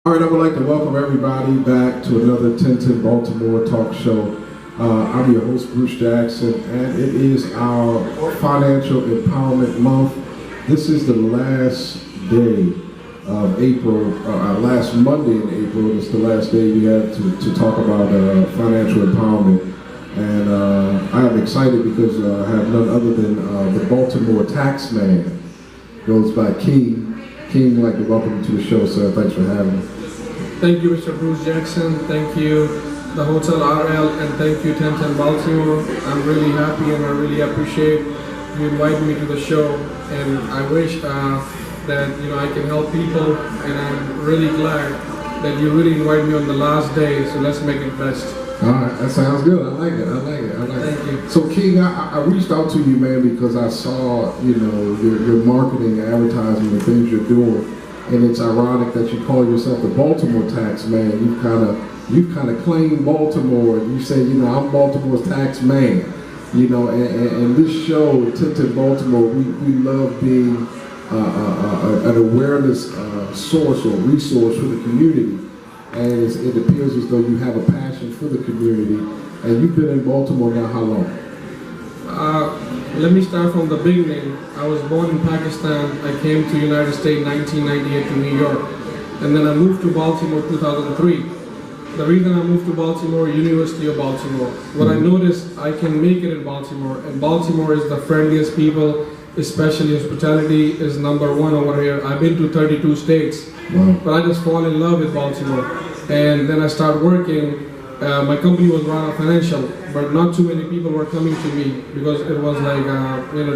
All right, I would like to welcome everybody back to another 1010 Baltimore talk show. I'm your host, Bruce Jackson, and it is our Financial Empowerment Month. This is the last day of April, last Monday in April. It's the last day we have to talk about financial empowerment. And I am excited because I have none other than the Baltimore tax man. Goes by King. King, I'd like to welcome you to the show, sir. Thanks for having me. Thank you, Mr. Bruce Jackson. Thank you, the Hotel RL, and thank you, 1010 Baltimore. I'm really happy and I really appreciate you inviting me to the show. And I wish that I can help people, and I'm really glad that you really invited me on the last day. So let's make it best. All right, that sounds good. I like it. I like it. Thank you. So, King, I reached out to you, man, because I saw your marketing, advertising, the things you're doing. And it's ironic that you call yourself the Baltimore tax man. You've kind of claimed Baltimore. You say, I'm Baltimore's tax man. And this show, 1010 Baltimore, we love being an awareness source or resource for the community. And it appears as though you have a passion for the community. And you've been in Baltimore now how long? Let me start from the beginning. I was born in Pakistan. I came to United States in 1998 to New York. And then I moved to Baltimore 2003. The reason I moved to Baltimore, University of Baltimore. What I noticed, I can make it in Baltimore. And Baltimore is the friendliest people, especially hospitality is #1 over here. I've been to 32 states. Wow. But I just fall in love with Baltimore. And then I started working. My company was Rana Financial, but not too many people were coming to me because it was like,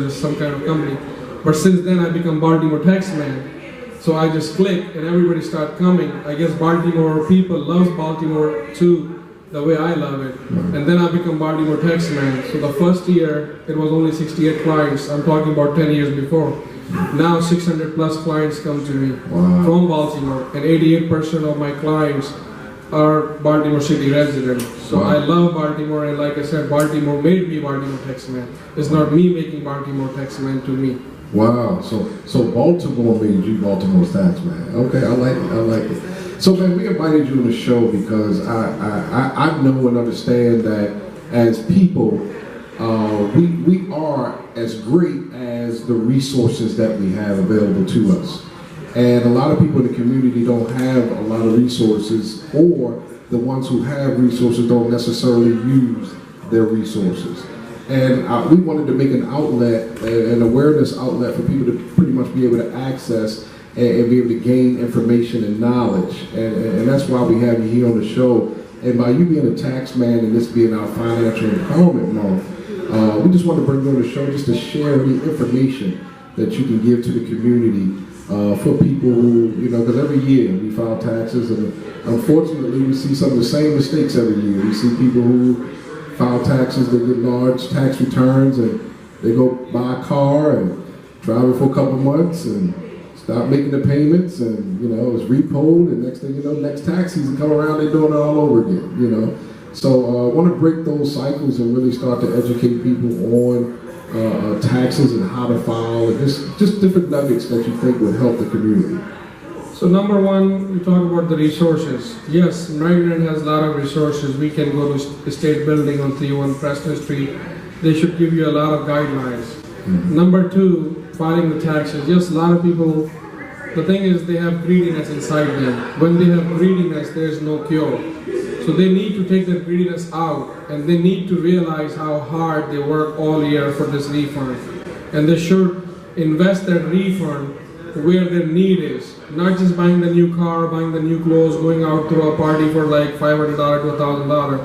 just some kind of company. But since then I become Baltimore tax man. So I just clicked and everybody started coming. I guess Baltimore people love Baltimore too, the way I love it. And then I become Baltimore tax man. So the first year, it was only 68 clients. I'm talking about 10 years before. Now 600 plus clients come to me from Baltimore, and 88% of my clients are Baltimore City residents. So I love Baltimore, and like I said, Baltimore made me Baltimore tax man. It's not me making Baltimore tax man to me. Wow, so Baltimore made you Baltimore's tax man. Okay, I like it. So man, we invited you on the show because I know and understand that as people, we are as great as the resources that we have available to us. And a lot of people in the community don't have a lot of resources, or the ones who have resources don't necessarily use their resources. And we wanted to make an outlet, an awareness outlet for people to pretty much be able to access and be able to gain information and knowledge. And that's why we have you here on the show. And by you being a tax man and this being our Financial Empowerment Month, we just want to bring you on the show just to share any information that you can give to the community for people who, because every year we file taxes, and unfortunately we see some of the same mistakes every year. We see people who file taxes, they get large tax returns, and they go buy a car and drive it for a couple months and stop making the payments, and it's repoed, and next thing you know, next tax season come around, they're doing it all over again. So I want to break those cycles and really start to educate people on taxes and how to file, and just different nuggets that you think would help the community. So #1, we talk about the resources. Yes, Maryland has a lot of resources. We can go to the state building on 301 Preston Street. They should give you a lot of guidelines. #2, filing the taxes. Yes, a lot of people, the thing is they have greediness inside them. When they have greediness, there's no cure. So they need to take their greediness out, and they need to realize how hard they work all year for this refund. And they should invest that refund where their need is. Not just buying the new car, buying the new clothes, going out to a party for like $500 to $1,000.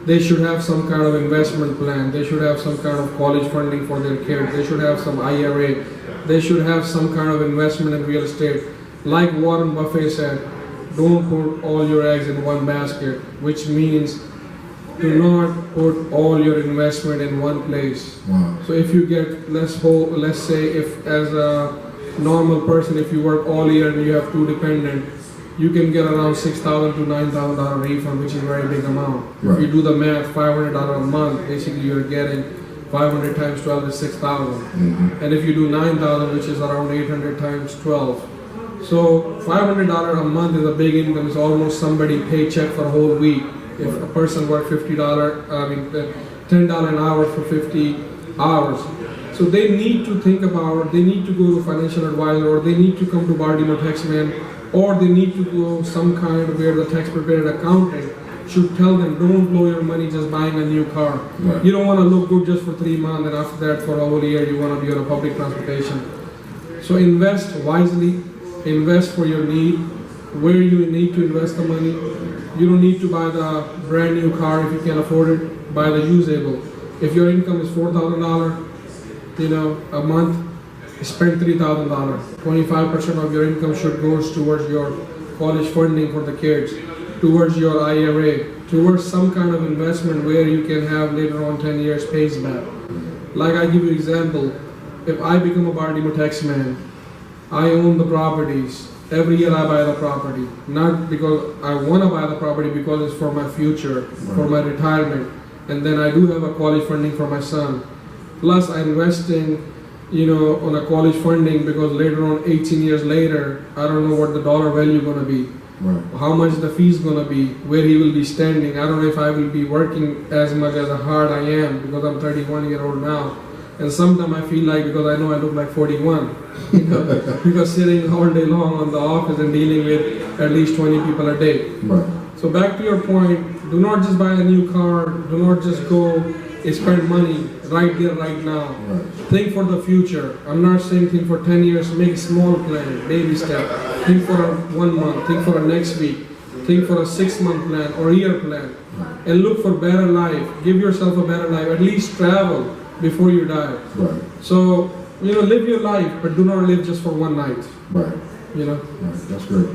They should have some kind of investment plan. They should have some kind of college funding for their kids. They should have some IRA. They should have some kind of investment in real estate. Like Warren Buffett said, don't put all your eggs in one basket, which means do not put all your investment in one place. So if you get, let's say if as a normal person, if you work all year and you have 2 dependents, you can get around $6,000 to $9,000 refund, which is a very big amount. If you do the math, $500 a month, basically you're getting 500 times 12 is 6,000. And if you do 9,000, which is around 800 times 12, So $500 a month is a big income. It's almost somebody's paycheck for a whole week. If a person worked $10 an hour for 50 hours. So they need to think about, they need to go to financial advisor, or they need to come to Baltimore Taxman, or they need to go some kind of where the tax prepared accountant should tell them, don't blow your money just buying a new car. Right. You don't want to look good just for 3 months, and after that for a whole year you want to be on a public transportation. So invest wisely, invest for your need, where you need to invest the money. You don't need to buy the brand new car if you can afford it, buy the usable. If your income is $4,000, a month, spend $3,000. 25% of your income should go towards your college funding for the kids, towards your IRA, towards some kind of investment where you can have later on 10 years pays back. Like I give you example, if I become a Baltimore taxman, I own the properties. Every year I buy the property, not because I want to buy the property, because it's for my future, for my retirement. And then I do have a college funding for my son. Plus I'm investing, on a college funding, because later on, 18 years later, I don't know what the dollar value is going to be. Right. How much the fee is going to be, where he will be standing. I don't know if I will be working as much as hard I am, because I'm 31-year-old now. And sometimes I feel like, because I know I look like 41, because sitting all day long on the office and dealing with at least 20 people a day. Right. So back to your point, do not just buy a new car, do not just go and spend money right there, right now. Right. Think for the future. I'm not saying think for 10 years, make a small plan, baby step. Think for a 1 month, think for a next week, think for a 6-month plan or a year plan. Right. And look for better life, give yourself a better life, at least travel before you die. Right. So, live your life, but do not live just for one night. Right. Right. That's great.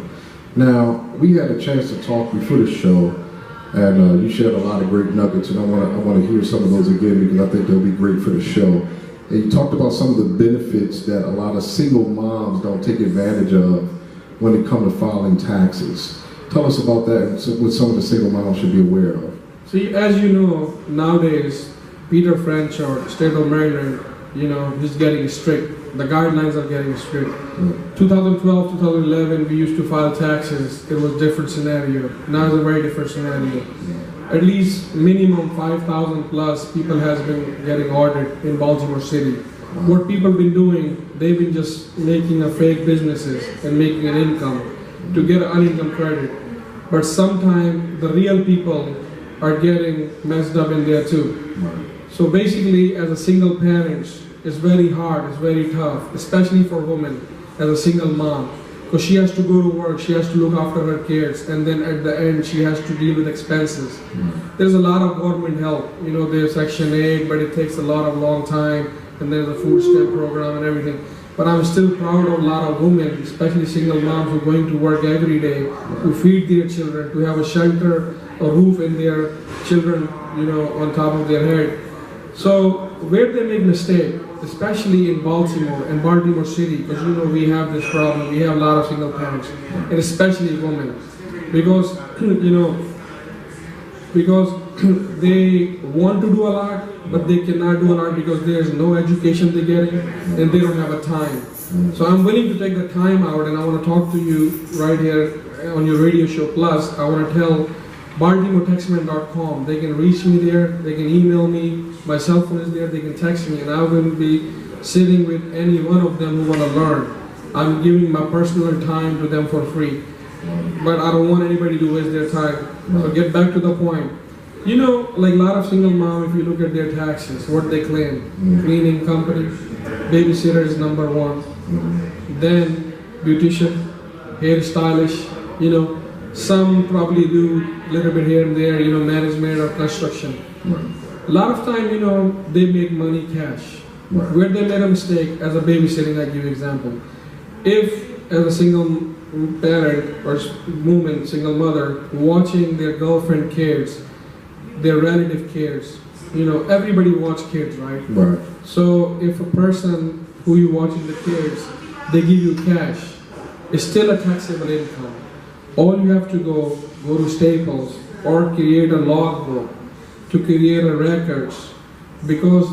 Now, we had a chance to talk before the show, and you shared a lot of great nuggets, and I want to hear some of those again, because I think they'll be great for the show. And you talked about some of the benefits that a lot of single moms don't take advantage of when it comes to filing taxes. Tell us about that, and what some of the single moms should be aware of. See, as you know, nowadays, Peter Franchard, state of Maryland, he's getting strict. The guidelines are getting strict. 2012, 2011, we used to file taxes. It was a different scenario. Now it's a very different scenario. At least minimum 5,000 plus people has been getting audited in Baltimore City. What people been doing, they've been just making a fake businesses and making an income to get an unincome credit. But sometimes the real people are getting messed up in there too. So basically, as a single parent, it's very hard, it's very tough, especially for women as a single mom, because she has to go to work, she has to look after her kids, and then at the end she has to deal with expenses. There's a lot of government help, there's Section 8, but it takes a long time, and there's a food stamp program and everything. But I'm still proud of a lot of women, especially single moms who are going to work every day, who feed their children, to have a shelter, a roof in their children, on top of their head. So where they make mistake, especially in Baltimore and Baltimore City, because we have this problem, we have a lot of single parents, and especially women, because they want to do a lot, but they cannot do a lot because there's no education they're getting, and they don't have a time. So I'm willing to take the time out, and I want to talk to you right here on your radio show. Plus, I want to tell BaltimoreTaxman.com. They can reach me there, they can email me, my cell phone is there, they can text me, and I will be sitting with any one of them who want to learn. I'm giving my personal time to them for free. But I don't want anybody to waste their time. So get back to the point. Like a lot of single moms, if you look at their taxes, what they claim. Cleaning company, babysitter is number 1. Then beautician, hairstylist, some probably do a little bit here and there, management or construction. A lot of time, they make money cash. Where they made a mistake, as a babysitting, I give you example. If, as a single parent or woman, single mother, watching their girlfriend kids, their relative kids, everybody watch kids, right? So if a person who you watching the kids, they give you cash, it's still a taxable income. All you have to go to Staples or create a logbook to create a records, because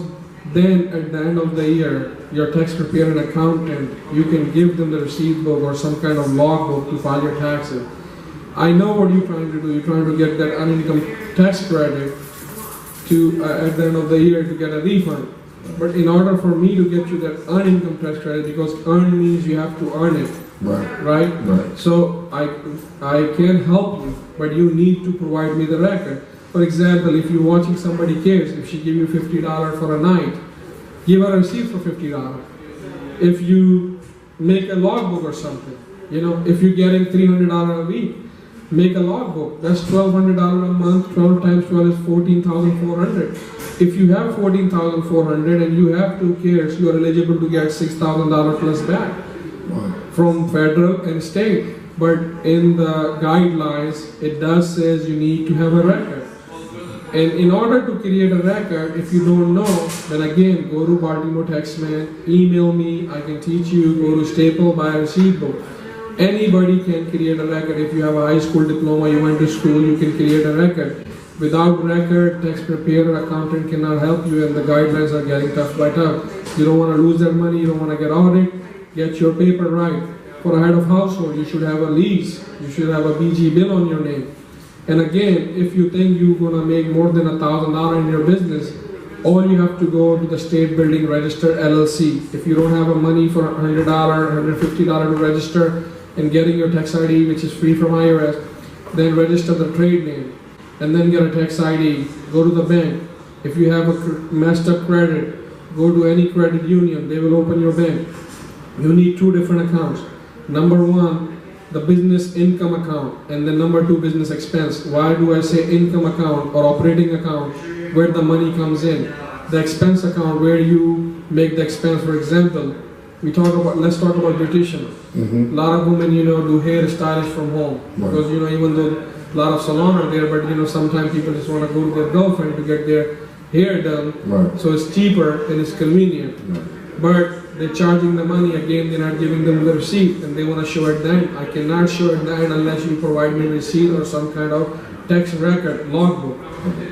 Then at the end of the year, your tax preparer and accountant, you can give them the receipt book or some kind of log book to file your taxes. I know what you're trying to do. You're trying to get that unincome tax credit to at the end of the year to get a refund. But in order for me to get you that unincome tax credit, because earn means you have to earn it, right? So I can help you, but you need to provide me the record. For example, if you're watching somebody cares, if she give you $50 for a night, give her a receipt for $50. If you make a logbook or something, if you're getting $300 a week, make a logbook. That's $1,200 a month. 12 times 12 is $14,400. If you have $14,400 and you have 2 kids, you are eligible to get $6,000 plus back from federal and state. But in the guidelines, it does says you need to have a record. And in order to create a record, if you don't know, then again, go to Baltimore Taxman, email me, I can teach you, go to Staple, buy a receipt book. Anybody can create a record. If you have a high school diploma, you went to school, you can create a record. Without record, tax preparer, accountant cannot help you, and the guidelines are getting tough by tough. You don't want to lose that money, you don't want to get audited, get your paper right. For a head of household, you should have a lease, you should have a BG bill on your name. And again, if you think you're going to make more than $1,000 in your business, all you have to go to the state building register LLC. If you don't have a money for $100, $150 to register and getting your tax ID, which is free from IRS, then register the trade name and then get a tax ID. Go to the bank. If you have a messed up credit, go to any credit union. They will open your bank. You need 2 different accounts. Number 1, the business income account, and then number 2, business expense. Why do I say income account or operating account? Where the money comes in. The expense account, where you make the expense. For example, let's talk about beautician. A lot of women, do hair stylish from home. Because, even though a lot of salon are there, but, sometimes people just want to go to their girlfriend to get their hair done. So it's cheaper and it's convenient. But they're charging the money, again, they're not giving them the receipt, and they want to show it then. I cannot show it then unless you provide me a receipt or some kind of tax record, logbook.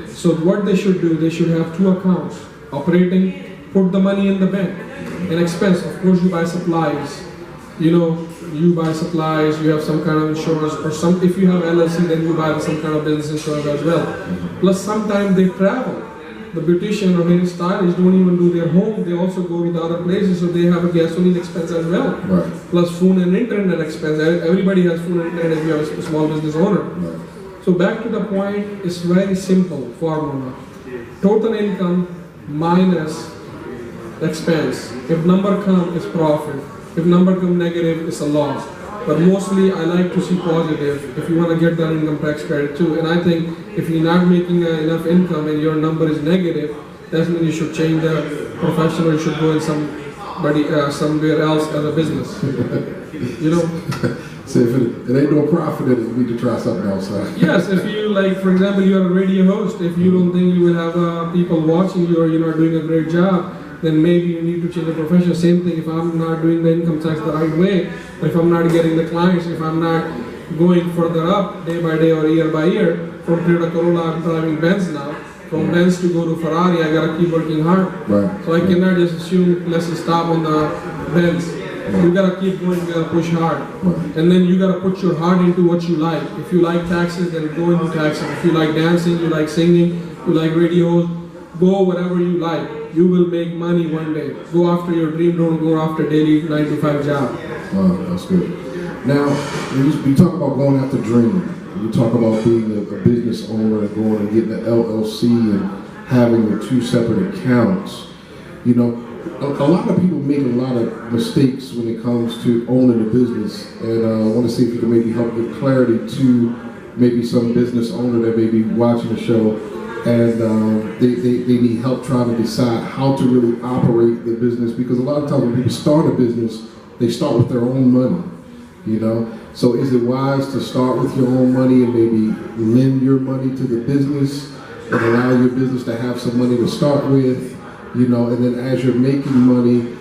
So what they should do, they should have 2 accounts. Operating, put the money in the bank. And expense, of course, you buy supplies. You buy supplies, you have some kind of insurance, or if you have LLC, then you buy some kind of business insurance as well. Plus, sometimes they travel. The beautician or hair stylists don't even do their home, they also go to the other places, so they have a gasoline expense as well. Plus phone and internet expense. Everybody has phone and internet if you have a small business owner. So back to the point, it's very simple formula. Total income minus expense. If number come, it's profit. If number come negative, it's a loss. But mostly I like to see positive if you want to get that income tax credit too. And I think if you're not making enough income and your number is negative, that means you should change the profession, or you should go in somewhere else as a business. So if it ain't no profit in it, you need to try something else. Yes, if you for example, you're a radio host, if you don't think you will have people watching you or you're not doing a great job, then maybe you need to change the profession. Same thing, if I'm not doing the income tax the right way, if I'm not getting the clients, if I'm not going further up day by day or year by year, from Toyota Corolla, I'm driving Benz now. From Benz to go to Ferrari, I gotta keep working hard. So I cannot just assume, let's just stop on the Benz. You gotta keep going, you gotta push hard. And then you gotta put your heart into what you like. If you like taxes, then go into taxes. If you like dancing, you like singing, you like radio, go whatever you like. You will make money one day. Go after your dream, don't go after daily 9 to 5 job. Wow, that's good. Now, you talk about going after dream. You talk about being a business owner and going and getting an LLC and having the 2 separate accounts. A lot of people make a lot of mistakes when it comes to owning a business, and I want to see if you can maybe help give clarity to maybe some business owner that may be watching the show, and they need help trying to decide how to really operate the business, because a lot of times when people start a business, they start with their own money, So is it wise to start with your own money and maybe lend your money to the business and allow your business to have some money to start with? And then as you're making money,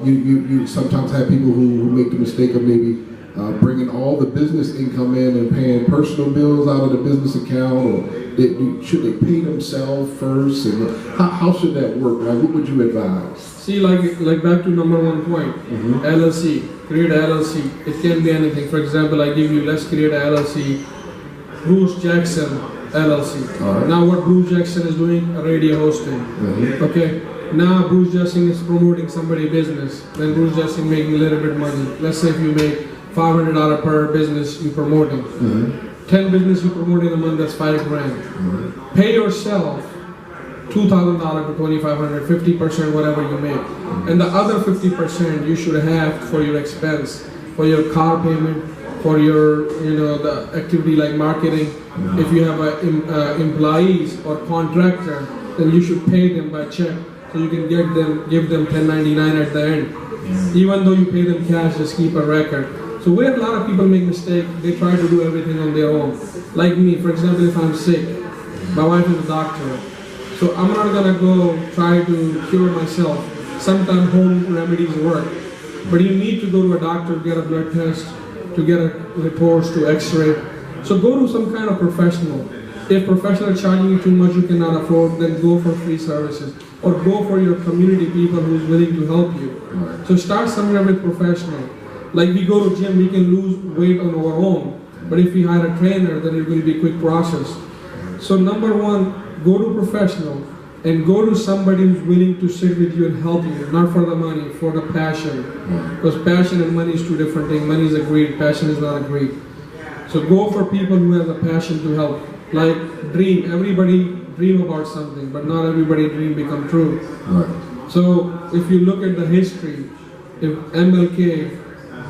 you sometimes have people who make the mistake of maybe bringing all the business income in and paying personal bills out of the business account, or should they pay themselves first? And how should that work? Like, what would you advise? See, like back to number one point, LLC, create a LLC. It can be anything. For example, let's create a LLC, Bruce Jackson LLC. Right. Now what Bruce Jackson is doing, radio hosting. Okay. Now Bruce Jackson is promoting somebody's business. Then Bruce Jackson making a little bit of money. Let's say if you make $500 per business you promoting. 10 business you promote in a month, that's $5,000. Pay yourself $2,000 to $2,500, 50% whatever you make. And the other 50% you should have for your expense, for your car payment, for your, the activity like marketing. If you have employees or contractor, then you should pay them by check, so you can give them 1099 at the end. Even though you pay them cash, just keep a record. So where a lot of people make mistakes, they try to do everything on their own. Like me, for example, if I'm sick, my wife is a doctor, so I'm not gonna go try to cure myself. Sometimes home remedies work, but you need to go to a doctor to get a blood test, to get reports, to x-ray. So go to some kind of professional. If professional charging you too much you cannot afford, then go for free services. Or go for your community people who's willing to help you. So start somewhere with professional. Like we go to gym, we can lose weight on our own. But if we hire a trainer, then it will be a quick process. So number one, go to professional and go to somebody who's willing to sit with you and help you, not for the money, for the passion. Because passion and money is two different things. Money is a greed, passion is not a greed. So go for people who have a passion to help. Like dream, everybody dream about something, but not everybody dream become true. So if you look at the history, if MLK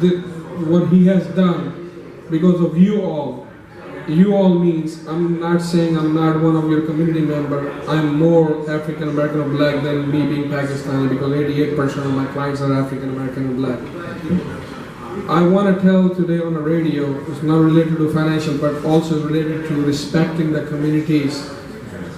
did what he has done because of you all means, I'm not saying I'm not one of your community member, I'm more African American or black than me being Pakistani, because 88% of my clients are African American and black. I want to tell today on the radio, it's not related to financial, but also related to respecting the communities.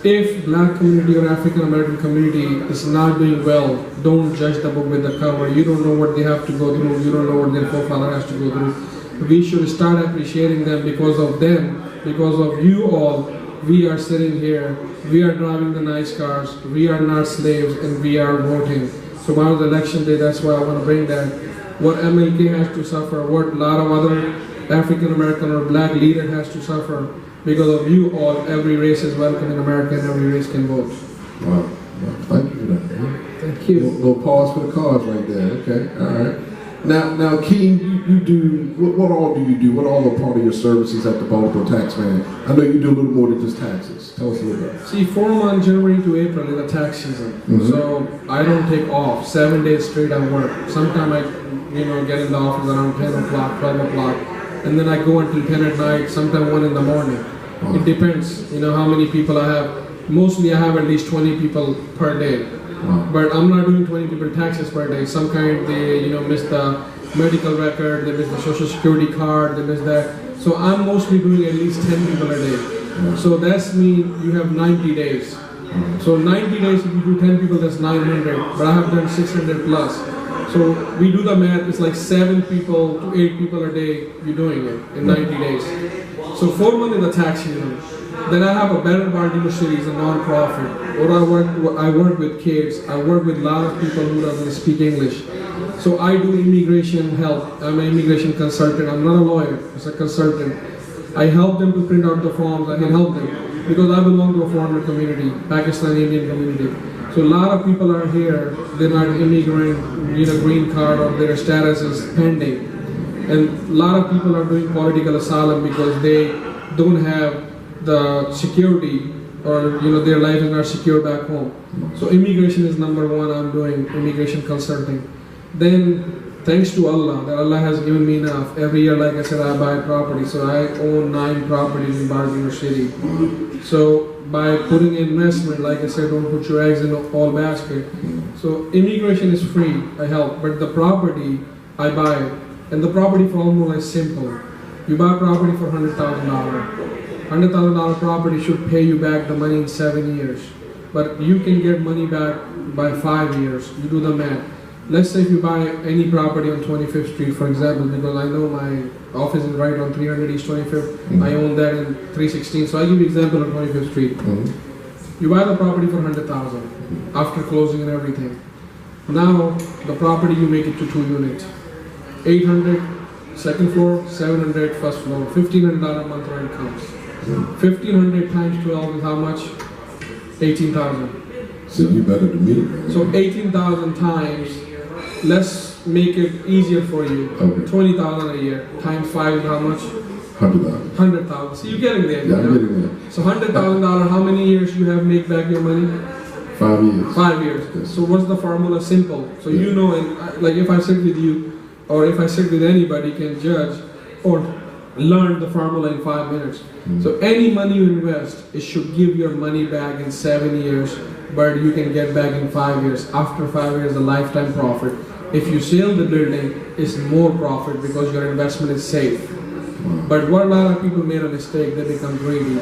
If black community or African American community is not doing well, don't judge the book with the cover. You don't know what they have to go through, you don't know what their forefather has to go through. We should start appreciating them. Because of them, because of you all, we are sitting here, we are driving the nice cars, we are not slaves, and we are voting. So about the election day, that's why I want to bring that. What MLK has to suffer, what a lot of other African American or black leader has to suffer, because of you all, every race is welcome in America and every race can vote. Wow. Thank you for that. Thank you. Little pause for the cause right there. Okay. All right. Now, King, you do what all do you do? What all are part of your services at the Baltimore Taxman? I know you do a little more than just taxes. Tell us a little bit. See, 4 months, January to April, is the tax season. So I don't take off. 7 days straight I work. Sometimes I, get in the office around 10 o'clock, 12 o'clock, and then I go until 10 at night. Sometimes 1 in the morning. It depends. How many people I have. Mostly I have at least 20 people per day. But I'm not doing 20 people taxes per day. Some kind they miss the medical record, they miss the social security card, they miss that. So I'm mostly doing at least 10 people a day. So that's mean you have 90 days. So 90 days if you do 10 people, that's 900. But I have done 600 plus. So we do the math, it's like 7 people to 8 people a day you're doing it in 90 days. So 4 months is the tax season. Then I have a Better Baltimore City, a non-profit. Or I work with kids. I work with a lot of people who doesn't speak English. So I do immigration help. I'm an immigration consultant. I'm not a lawyer, I'm a consultant. I help them to print out the forms. I can help them because I belong to a foreigner community, Pakistani Indian community. So a lot of people are here, they're not immigrant, green card or their status is pending. And a lot of people are doing political asylum because they don't have the security or their life is not secure back home. So immigration is number one. I'm doing immigration consulting. Then thanks to Allah, that Allah has given me enough. Every year, like I said, I buy property. So I own 9 properties in Baltimore City. So by putting investment, like I said, don't put your eggs in all basket. So immigration is free, I help, but the property I buy it. And the property formula is simple. You buy property for $100,000. $100,000 property should pay you back the money in 7 years. But you can get money back by 5 years. You do the math. Let's say if you buy any property on 25th Street, for example, because I know my office is right on 300 East 25th. I own that in 316. So I give you example on 25th Street. You buy the property for 100,000 after closing and everything. Now the property you make it to 2 units, 800 second floor, 700 first floor, $1,500 a month rent comes. 1,500 times 12 is how much? 18,000. So you better than me, man. So 18,000 times, let's make it easier for you. Okay. 20,000 a year times 5 is how much? 100,000. 100,000. So you're getting there. Yeah, I'm getting there. So $100,000, how many years you have make back your money? 5 years. 5 years. Yes. So what's the formula? Simple. So you know, and like if I sit with you, or if I sit with anybody, can judge or learn the formula in 5 minutes. So any money you invest, it should give your money back in 7 years, but you can get back in 5 years. After 5 years, a lifetime profit. If you sell the building, it's more profit because your investment is safe. But what a lot of people made a mistake, they become greedy.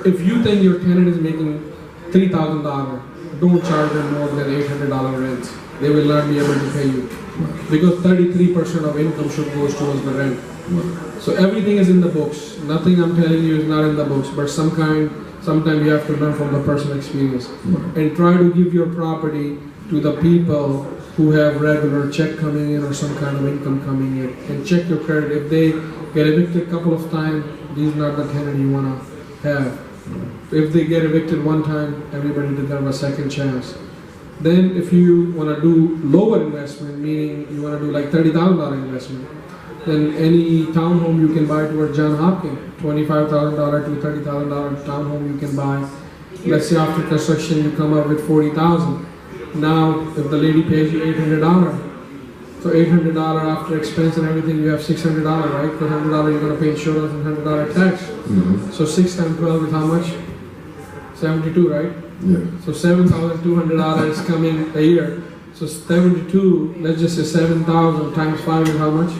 If you think your tenant is making $3,000, don't charge them more than $800 rent. They will not be able to pay you. Because 33% of income should go towards the rent. So everything is in the books. Nothing I'm telling you is not in the books, but sometimes you have to learn from the personal experience. And try to give your property to the people who have regular check coming in or some kind of income coming in. And check your credit. If they get evicted a couple of times, these are not the tenant you want to have. If they get evicted one time, everybody deserves a second chance. Then if you want to do lower investment, meaning you want to do like $30,000 investment, then any townhome you can buy towards John Hopkins, $25,000 to $30,000 townhome you can buy. Let's say after construction you come up with $40,000. Now if the lady pays you $800, so $800 after expense and everything, you have $600, right? Because $100 you're going to pay insurance and $100 tax. So 6 times 12 is how much? 72, right? Yeah. So $7,200 is coming a year. So 72, let's just say 7,000 times 5 is how much?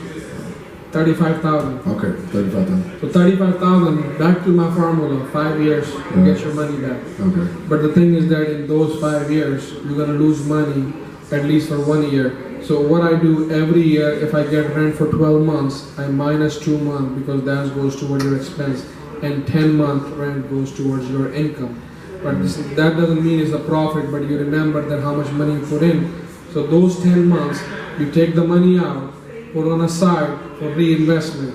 35,000. Okay, 35,000. So 35,000, back to my formula, 5 years to get your money back. Okay. But the thing is that in those 5 years, you're going to lose money at least for 1 year. So what I do every year, if I get rent for 12 months, I minus 2 months because that goes towards your expense, and 10-month rent goes towards your income. But that doesn't mean it's a profit, but you remember that how much money you put in. So those 10 months, you take the money out, put on a side for reinvestment.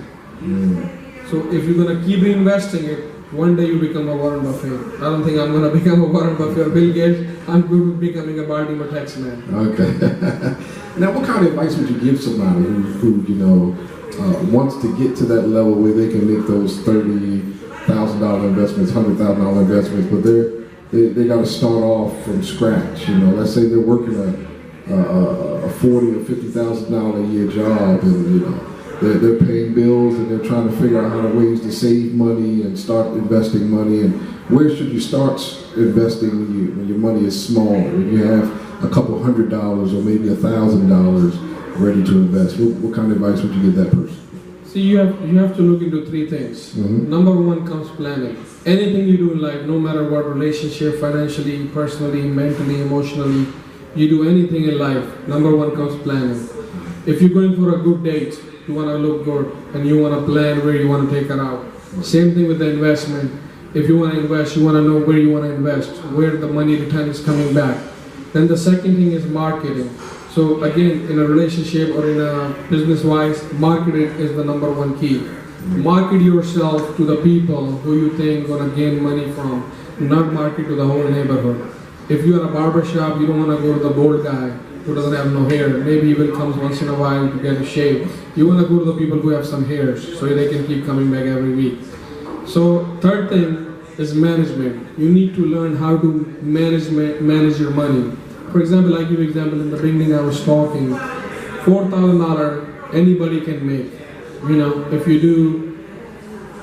So if you're going to keep reinvesting it, one day you become a Warren Buffett. I don't think I'm going to become a Warren Buffett or Bill Gates. I'm going to be becoming a Baltimore tax man. Okay. Now, what kind of advice would you give somebody who wants to get to that level where they can make those $30,000 investments, $100,000 investments, but they got to start off from scratch? Let's say they're working a $40,000 or $50,000 a year job, and they're paying bills and they're trying to figure out how to ways to save money and start investing money. And where should you start investing when your money is small, when you have a couple $100 or maybe $1,000 ready to invest? What kind of advice would you give that person? See, you have to look into 3 things. Number 1 comes planning. Anything you do in life, no matter what, relationship, financially, personally, mentally, emotionally, you do anything in life, number 1 comes planning. If you're going for a good date, you want to look good and you want to plan where you want to take it out. Same thing with the investment. If you want to invest, you want to know where you want to invest, where the money return is coming back. Then the second thing is marketing. So again, in a relationship or in a business-wise, marketing is the number 1 key. Market yourself to the people who you think are going to gain money from, not market to the whole neighborhood. If you're a barbershop, you don't want to go to the bald guy who doesn't have no hair. Maybe he will come once in a while to get a shave. You want to go to the people who have some hairs so they can keep coming back every week. So third thing is management. You need to learn how to manage your money. For example, I give you example in the beginning I was talking, $4,000 anybody can make. If you do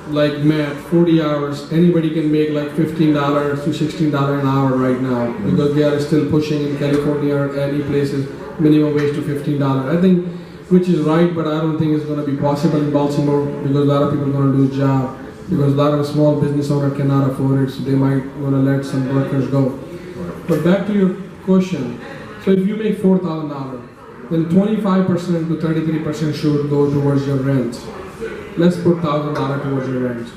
like math, 40 hours, anybody can make like $15 to $16 an hour right now, because they are still pushing in California or any places minimum wage to $15. I think, which is right, but I don't think it's going to be possible in Baltimore, because a lot of people are going to lose job, because a lot of small business owners cannot afford it, so they might want to let some workers go. But back to your question, so if you make $4,000, then 25% to 33% should go towards your rent. Let's put $1,000 towards your rent.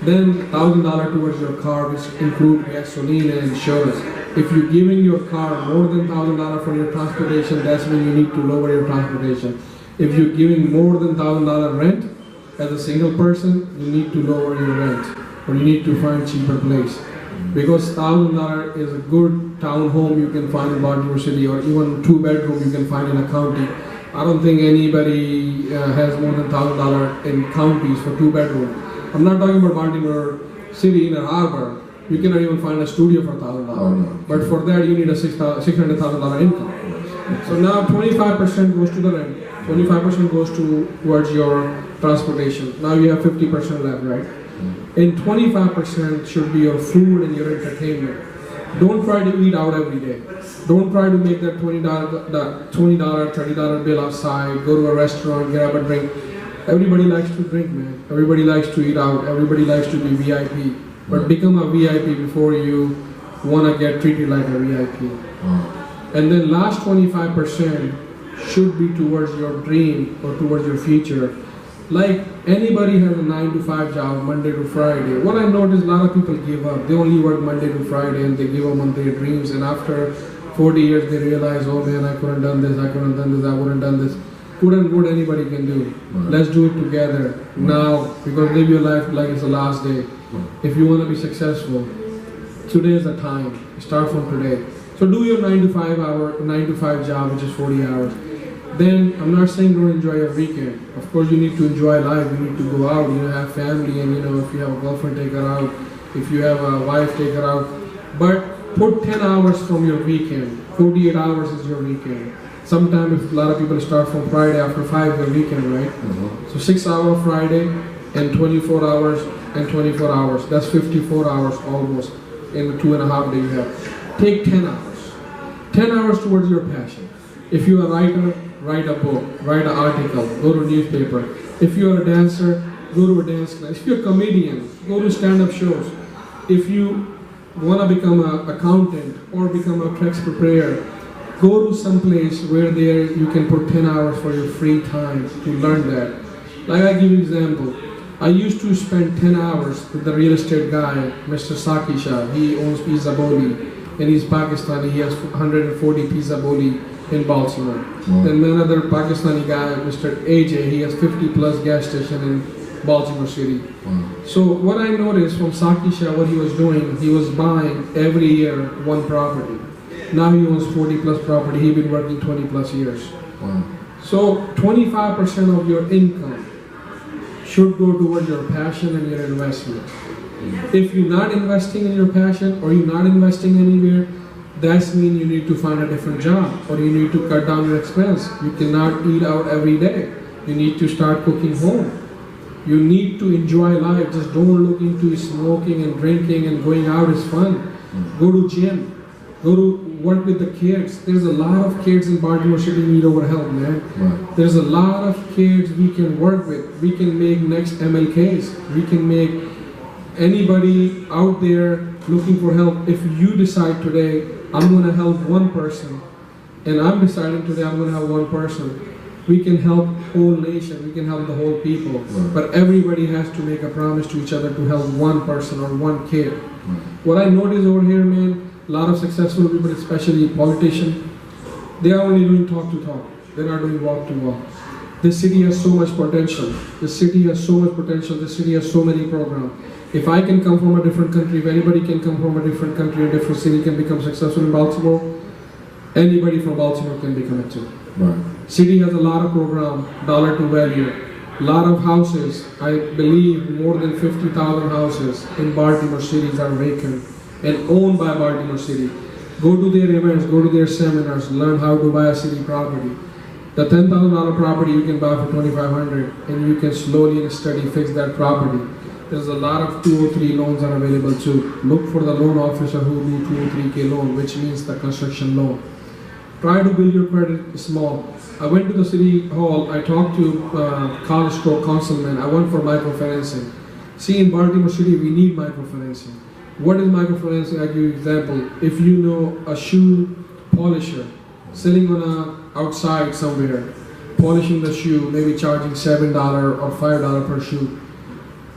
Then $1,000 towards your car, which include gasoline and insurance. If you're giving your car more than $1,000 for your transportation, that's when you need to lower your transportation. If you're giving more than $1,000 rent as a single person, you need to lower your rent, or you need to find cheaper place. Because $1,000 is a good townhome you can find in Baltimore City, or even 2-bedroom you can find in a county. I don't think anybody has more than $1,000 in counties for 2-bedroom. I'm not talking about Baltimore City in a harbor. You cannot even find a studio for $1,000. Oh, no. But for that you need a $600,000 income. So now 25% goes to the rent, 25% goes towards your transportation. Now you have 50% left, right? And 25% should be your food and your entertainment. Don't try to eat out every day. Don't try to make that $20, $30 bill outside, go to a restaurant, get up a drink. Everybody likes to drink, man. Everybody likes to eat out. Everybody likes to be VIP. But become a VIP before you want to get treated like a VIP. And then last 25% should be towards your dream or towards your future. Like anybody has a 9-to-5 job, Monday to Friday. What I notice, a lot of people give up. They only work Monday to Friday and they give up on their dreams. And after 40 years, they realize, oh man, I couldn't have done this, I couldn't have done this, I wouldn't have done this. What anybody can do. Let's do it together now, because live your life like it's the last day. If you want to be successful, today is the time. Start from today. So do your 9-to-5 job, which is 40 hours. Then I'm not saying don't enjoy your weekend. Of course you need to enjoy life, you need to go out, have family, and if you have a girlfriend, take her out. If you have a wife, take her out. But put 10 hours from your weekend. 48 hours is your weekend. Sometimes if a lot of people start from Friday, after 5 your weekend, right? So 6 hours Friday and 24 hours and 24 hours. That's 54 hours almost in the 2.5 days you have. Take 10 hours. 10 hours towards your passion. If you're a writer, write a book, write an article, go to a newspaper. If you're a dancer, go to a dance class. If you're a comedian, go to stand-up shows. If you want to become an accountant or become a tax preparer, go to some place where there you can put 10 hours for your free time to learn that. Like I give you an example. I used to spend 10 hours with the real estate guy, Mr. Saki Shah. He owns Pizza Boli and he's Pakistani. He has 140 Pizza Boli in Baltimore. Then another Pakistani guy, Mr. AJ, he has 50 plus gas station in Baltimore City. So what I noticed from Saki Shah, what he was doing, he was buying every year one property. Now he owns 40 plus property. He's been working 20 plus years. So 25% of your income should go towards your passion and your investment. If you're not investing in your passion or you're not investing anywhere, that means you need to find a different job or you need to cut down your expense. You cannot eat out every day. You need to start cooking home. You need to enjoy life. Just don't look into smoking and drinking and going out is fun. Go to gym. Go to work with the kids. There's a lot of kids in Baltimore City need our help, man. There's a lot of kids we can work with. We can make next MLKs. We can make anybody out there looking for help. If you decide today, I'm going to help one person, and I'm deciding today I'm going to help one person, we can help whole nation, we can help the whole people. But everybody has to make a promise to each other to help one person or one kid. What I notice over here, man, a lot of successful people, especially politicians, they are only doing talk to talk. They're not doing walk to walk. This city has so much potential. This city has so much potential. This city has so many programs. If I can come from a different country, if anybody can come from a different country, a different city can become successful in Baltimore, anybody from Baltimore can become it too. City has a lot of program, dollar to value, a lot of houses. I believe more than 50,000 houses in Baltimore cities are vacant and owned by Baltimore City. Go to their events, go to their seminars, learn how to buy a city property. The $10,000 property you can buy for $2,500 and you can slowly and steady fix that property. There's a lot of 203 loans are available too. Look for the loan officer who do 203K loan, which means the construction loan. Try to build your credit small. I went to the city hall, I talked to college stroke councilman, I went for microfinancing. See, in Baltimore City, we need microfinancing. What is microfinancing? I'll give you an example. If you know a shoe polisher selling on a outside somewhere, polishing the shoe, maybe charging $7 or $5 per shoe.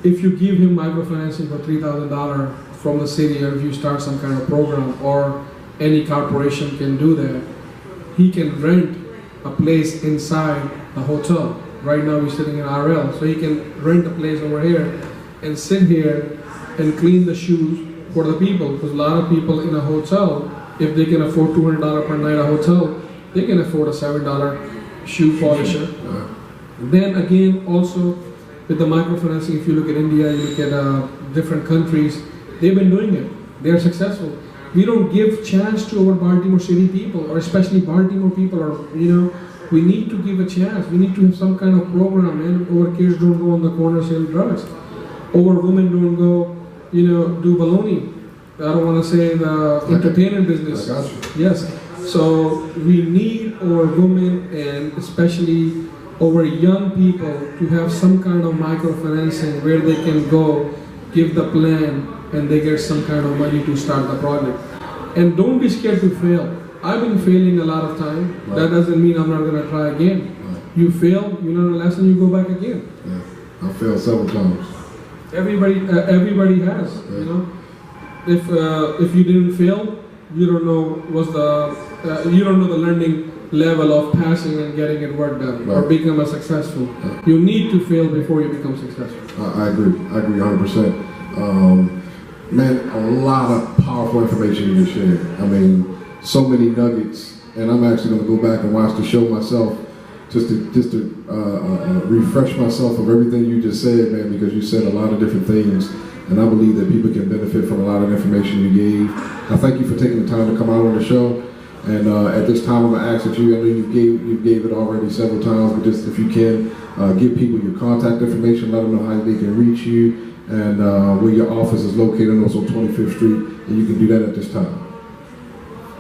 If you give him microfinancing for $3,000 from the city, or if you start some kind of program, or any corporation can do that, he can rent a place inside the hotel. Right now we're sitting in RL, so he can rent a place over here and sit here and clean the shoes for the people, because a lot of people in a hotel, if they can afford $200 per night a hotel, they can afford a $7 shoe polisher. Then again, also with the microfinancing, if you look at India, you look at different countries, they've been doing it. They're successful. We don't give chance to our Baltimore City people, or especially Baltimore people, or we need to give a chance. We need to have some kind of program, and our kids don't go on the corner selling drugs. Our women don't go, do baloney. I don't want to say the entertainment business. I got you. Yes. So we need our women, and especially our young people, to have some kind of microfinancing where they can go, give the plan, and they get some kind of money to start the project. And don't be scared to fail. I've been failing a lot of time. Right. That doesn't mean I'm not going to try again. Right. You fail, you learn a lesson, you go back again. Yeah. I failed several times. Everybody has. Yeah. If you didn't fail, you don't know you don't know the learning level of passing and getting it work done, right, or become a successful. Yeah. You need to fail before you become successful. I agree 100%. Man, a lot of powerful information you shared. I mean, so many nuggets, and I'm actually going to go back and watch the show myself, just to refresh myself of everything you just said, man, because you said a lot of different things, and I believe that people can benefit from a lot of information you gave. I thank you for taking the time to come out on the show, and at this time I'm going to ask that you, I know you gave it already several times, but just if you can, give people your contact information, let them know how they can reach you, and where your office is located, and also 25th Street, and you can do that at this time.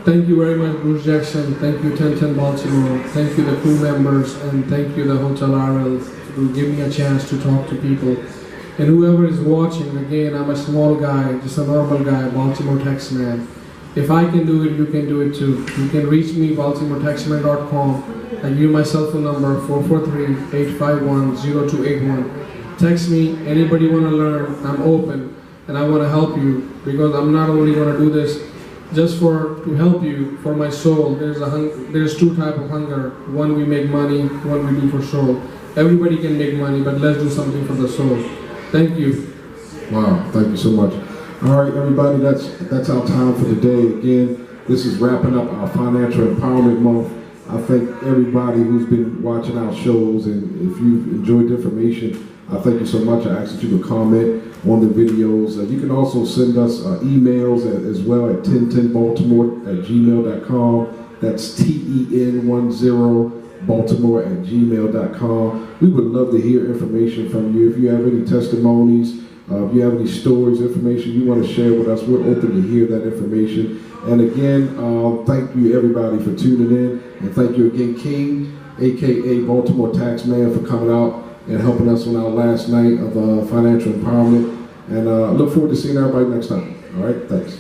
Thank you very much, Bruce Jackson. Thank you, 1010 Baltimore. Thank you, the crew members, and thank you, the Hotel RL, to give me a chance to talk to people. And whoever is watching, again, I'm a small guy, just a normal guy, Baltimore tax man. If I can do it, you can do it too. You can reach me, baltimoretaxman.com. I give you my cell phone number, 443-851-0281. Text me, anybody want to learn, I'm open, and I want to help you, because I'm not only going to do this just to help you, for my soul. There's two types of hunger. One, we make money, one we do for soul. Everybody can make money, but let's do something for the soul. Thank you. Wow, thank you so much. All right, everybody, that's our time for today. Again, this is wrapping up our Financial Empowerment Month. I thank everybody who's been watching our shows, and if you've enjoyed the information, I thank you so much. I ask that you would comment on the videos. You can also send us emails as well at 1010baltimore@gmail.com. That's TEN10 Baltimore@gmail.com. We would love to hear information from you. If you have any testimonies, if you have any stories, information you want to share with us, we're open to hear that information. And again, thank you everybody for tuning in. And thank you again, King, aka Baltimore Taxman, for coming out and helping us on our last night of financial empowerment. And look forward to seeing everybody next time. All right, thanks.